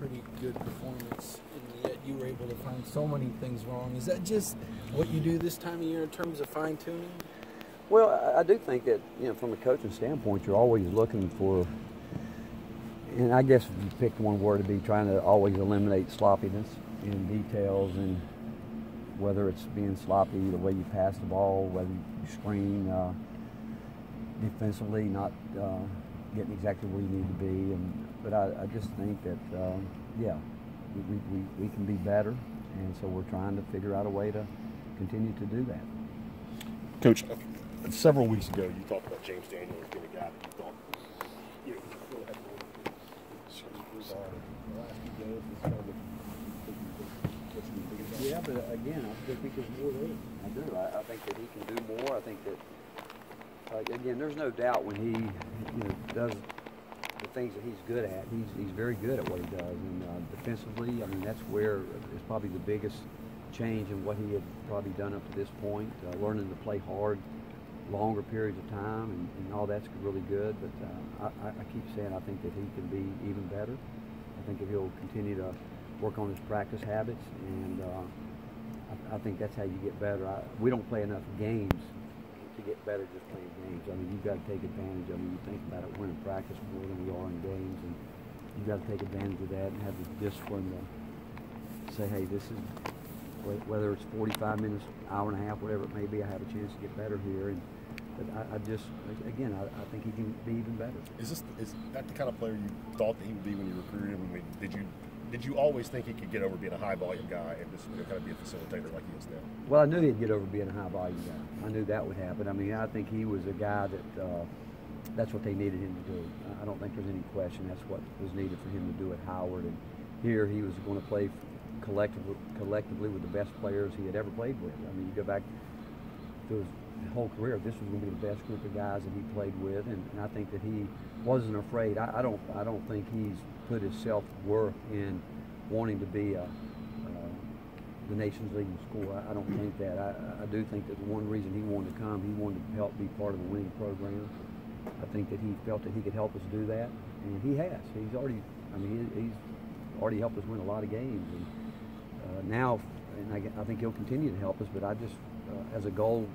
pretty good performance, and yet you were able to find so many things wrong. Is that just what you do this time of year in terms of fine-tuning? Well, I do think that, from a coaching standpoint, you're always looking for, and I guess if you picked one word, to be trying to always eliminate sloppiness in details, and whether it's being sloppy, the way you pass the ball, whether you screen defensively, not getting exactly where you need to be. But I just think that, we can be better, and so we're trying to figure out a way to continue to do that. Coach, several weeks ago, you talked about James Daniel as being a guy that you thought, really had to Yeah, but again, I think there's more there. I do. I think that he can do more. I think that, again, there's no doubt when he, does the things that he's good at. He's very good at what he does. And defensively, I mean, that's where it's probably the biggest change in what he had probably done up to this point. Learning to play hard, longer periods of time, and all that's really good. But I keep saying I think that he can be even better. I think if he'll continue to work on his practice habits, and I think that's how you get better. We don't play enough games to get better just playing games. I mean, you've got to take advantage. I mean, you think about it, we're in practice more than we are in games, and you've got to take advantage of that and have the discipline to say, hey, this is, whether it's 45 minutes, hour and a half, whatever it may be, I have a chance to get better here. But I just, again, I think he can be even better. Is that the kind of player you thought that he would be when you recruited him? I mean, did you always think he could get over being a high volume guy and just kind of be a facilitator like he is now? Well, I knew he'd get over being a high volume guy. I knew that would happen. I mean, I think he was a guy that that's what they needed him to do. I don't think there's any question that's what was needed for him to do at Howard. And here he was going to play collectively with the best players he had ever played with. I mean, you go back to his whole career, this was going to be the best group of guys that he played with, and I think that he wasn't afraid. I don't think he's put his self-worth in wanting to be the nation's leading scorer. I don't think that. I do think that the one reason he wanted to come, he wanted to help be part of the winning program. I think that he felt that he could help us do that, and he has. He's already helped us win a lot of games, and now, and I think he'll continue to help us. But I just, as a goal,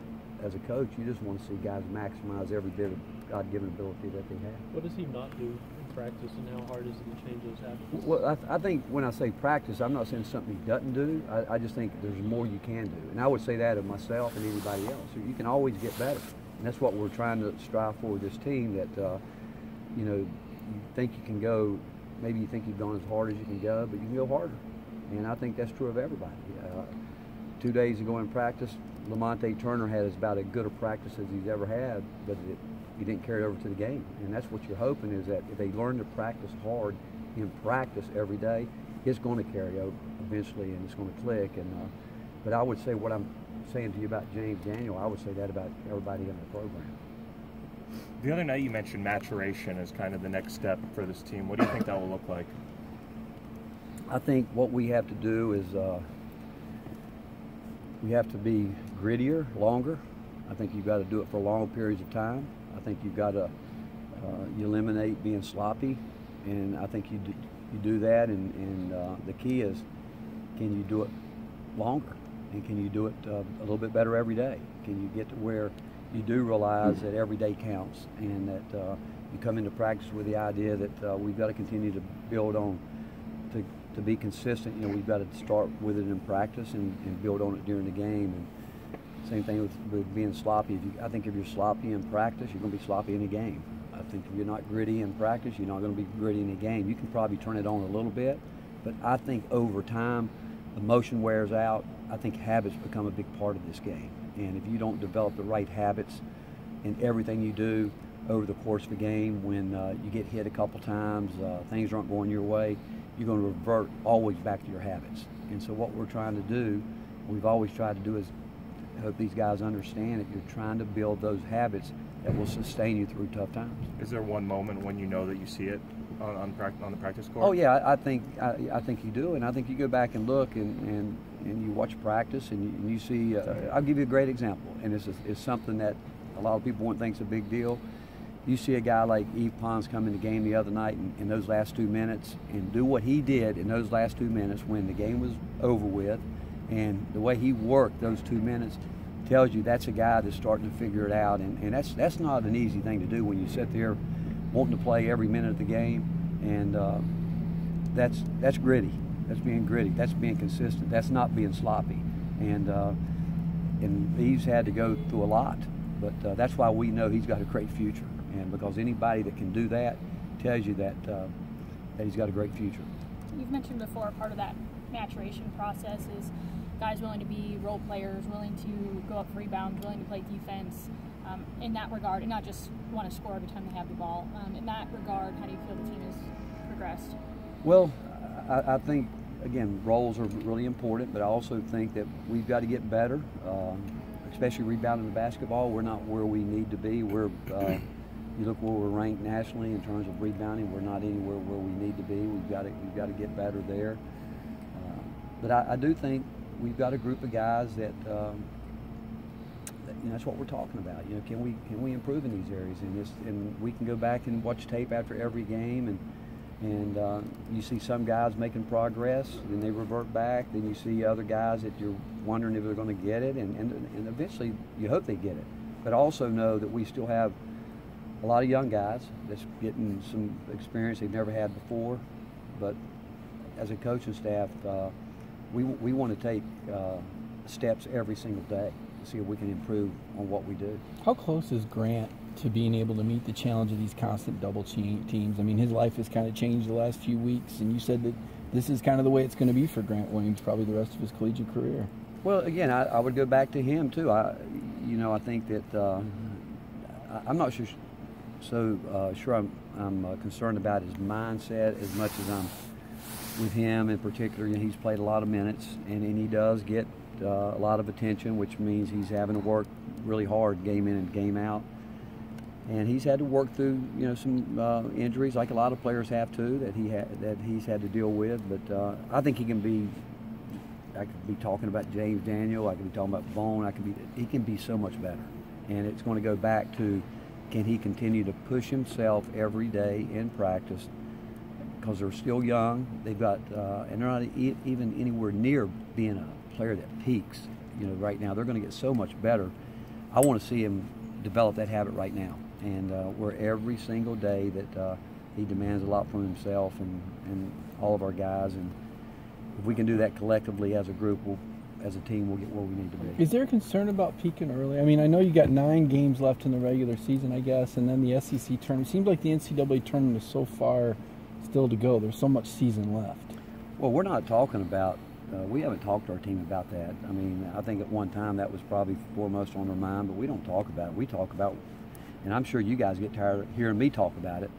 as a coach, you just want to see guys maximize every bit of God-given ability that they have. What does he not do in practice, and how hard is it to change those habits? Well, I think when I say practice, I'm not saying something he doesn't do. I just think there's more you can do. And I would say that of myself and anybody else. You can always get better. And that's what we're trying to strive for with this team, that, you think you can go, maybe you think you've gone as hard as you can go, but you can go harder. And I think that's true of everybody. 2 days ago in practice, Lamonte Turner had about as good a practice as he's ever had, but he didn't carry it over to the game. And that's what you're hoping, is that if they learn to practice hard in practice every day, it's going to carry over eventually, and it's going to click. And but I would say what I'm saying to you about James Daniel, I would say that about everybody in the program. The other night you mentioned maturation as kind of the next step for this team. What do you think that will look like? I think what we have to do is we have to be grittier, longer. I think you've got to do it for long periods of time. I think you've got to you eliminate being sloppy, and I think you do that. And the key is, can you do it longer, and can you do it a little bit better every day? Can you get to where you do realize that every day counts, and that you come into practice with the idea that we've got to continue to build on to be consistent. We've got to start with it in practice and build on it during the game. And same thing with being sloppy. I think if you're sloppy in practice, you're going to be sloppy in a game. I think if you're not gritty in practice, you're not going to be gritty in a game. You can probably turn it on a little bit, but I think over time, emotion wears out. I think habits become a big part of this game. And if you don't develop the right habits in everything you do over the course of a game, when you get hit a couple times, things aren't going your way, you're going to revert always back to your habits. And so what we're trying to do, we've always tried to do, is hope these guys understand that you're trying to build those habits that will sustain you through tough times. Is there one moment when you know that you see it on the practice court? Oh yeah, I think you do, and I think you go back and look and you watch practice and you see. I'll give you a great example, and it's something that a lot of people wouldn't think is a big deal. you see a guy like Yves Pons come in the game the other night in those last 2 minutes and do what he did in those last 2 minutes when the game was over with, and the way he worked those 2 minutes tells you that's a guy that's starting to figure it out, and that's not an easy thing to do when you sit there wanting to play every minute of the game, and that's gritty. That's being gritty. That's being consistent. That's not being sloppy, and Yves had to go through a lot, but that's why we know he's got a great future. And because anybody that can do that tells you that he's got a great future. You've mentioned before part of that maturation process is guys willing to be role players, willing to go up for rebounds, willing to play defense in that regard, and not just want to score every time they have the ball. In that regard, how do you feel the team has progressed? Well, I think, again, roles are really important, but I also think that we've got to get better, especially rebounding the basketball. We're not where we need to be. You look where we're ranked nationally in terms of rebounding. We're not anywhere where we need to be. We've got to get better there. But I do think we've got a group of guys that that's what we're talking about. Can we improve in these areas? And we can go back and watch tape after every game, and you see some guys making progress, and they revert back. Then you see other guys that you're wondering if they're going to get it, and eventually you hope they get it. But also know that we still have a lot of young guys that's getting some experience they've never had before. But as a coaching staff, we want to take steps every single day to see if we can improve on what we do. How close is Grant to being able to meet the challenge of these constant double teams? I mean, his life has kind of changed the last few weeks, and you said that this is kind of the way it's going to be for Grant Williams probably the rest of his collegiate career. Well, again, I would go back to him too. I think that I'm not sure I'm concerned about his mindset as much as I'm with him in particular. He's played a lot of minutes, and he does get a lot of attention, which means he's having to work really hard game in and game out. And he's had to work through some injuries, like a lot of players have too, that he's had to deal with. But I think he can be. I could be talking about James Daniel. I could be talking about Bone. He can be so much better, and it's going to go back to, can he continue to push himself every day in practice? Because they're still young. They've got, and they're not even anywhere near being a player that peaks. Right now they're going to get so much better. I want to see him develop that habit right now, and where every single day that he demands a lot from himself and all of our guys. And if we can do that collectively as a group, as a team, we'll get where we need to be. Is there a concern about peaking early? I mean, I know you got 9 games left in the regular season, I guess, and then the SEC tournament. It seems like the NCAA tournament is so far still to go. There's so much season left. Well, we're not talking about, we haven't talked to our team about that. I mean, I think at one time that was probably foremost on their mind, but we don't talk about it. We talk about, and I'm sure you guys get tired of hearing me talk about it,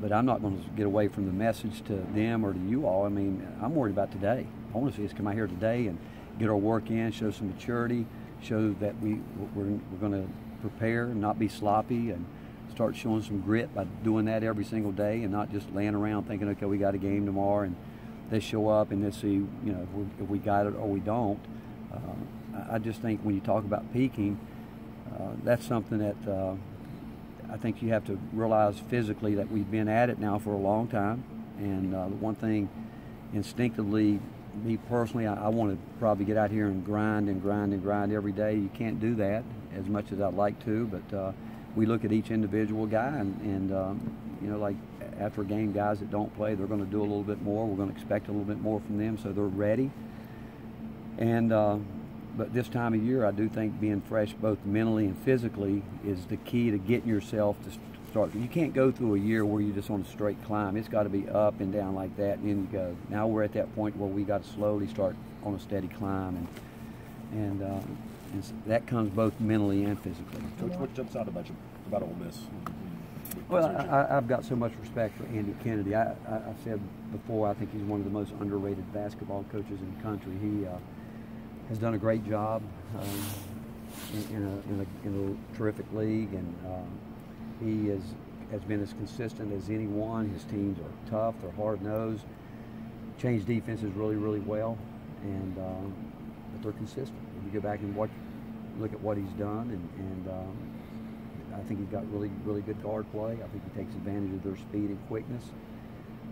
but I'm not going to get away from the message to them or to you all. I mean, I'm worried about today. I want to see us come out here today and get our work in, show some maturity, show that we're going to prepare and not be sloppy, and start showing some grit by doing that every single day, and not just laying around thinking, okay, we got a game tomorrow, and they show up and they see, if we got it or we don't. I just think when you talk about peaking, that's something that I think you have to realize physically that we've been at it now for a long time. And the one thing instinctively, me personally, I want to probably get out here and grind every day. You can't do that as much as I'd like to, but we look at each individual guy, and like after a game, guys that don't play, they're going to do a little bit more. We're going to expect a little bit more from them, so they're ready. And but this time of year, I do think being fresh both mentally and physically is the key to getting yourself to start. You can't go through a year where you're just on a straight climb. It's got to be up and down like that, and then you go. Now we're at that point where we got to slowly start on a steady climb, and that comes both mentally and physically. Coach, what jumps out about you about Ole Miss? Well, I've got so much respect for Andy Kennedy. I've said before, I think he's one of the most underrated basketball coaches in the country. He has done a great job in a terrific league, and he has been as consistent as anyone. His teams are tough, they're hard-nosed, change defenses really, really well, and but they're consistent. If you go back and look at what he's done, and I think he's got really good guard play. I think he takes advantage of their speed and quickness.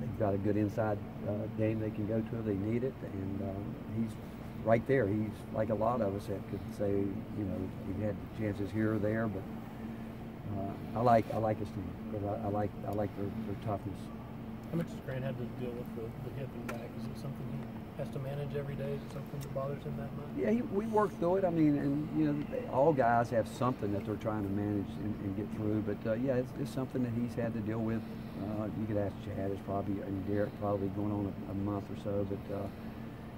They've got a good inside game they can go to if they need it, and he's right there. He's like a lot of us that could say, you know, he had chances here or there, but I like his team because I like their toughness. How much has Grant had to deal with the hip and back? Is it something he has to manage every day? Is it something that bothers him that much? Yeah, we work through it. I mean, and you know, all guys have something that they're trying to manage and get through. But yeah, it's something that he's had to deal with. You could ask Chad, it's probably, and Derek, probably going on a month or so. But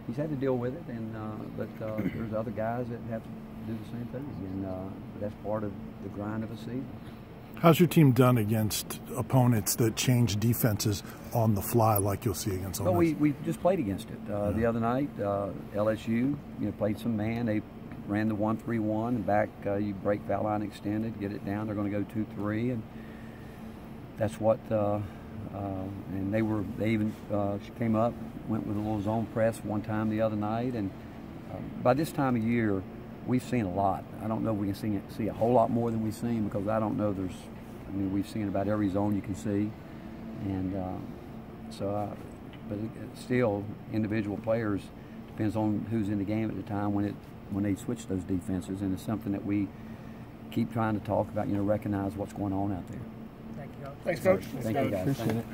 he's had to deal with it. And but there's other guys that have to do the same thing, and that's part of the grind of a season. How's your team done against opponents that change defenses on the fly, like you'll see against? Well, we just played against it the other night. LSU, played some man. They ran the 1-3-1 and back. You break foul line extended, get it down. They're going to go 2-3, and that's what. And they even came up, went with a little zone press one time the other night, and by this time of year, we've seen a lot. I don't know if we can see a whole lot more than we've seen because I don't know we've seen about every zone you can see. And but still, individual players, depends on who's in the game at the time when they switch those defenses. And it's something that we keep trying to talk about, recognize what's going on out there. Thank you. Thanks, Coach. Thank you, guys. Appreciate it.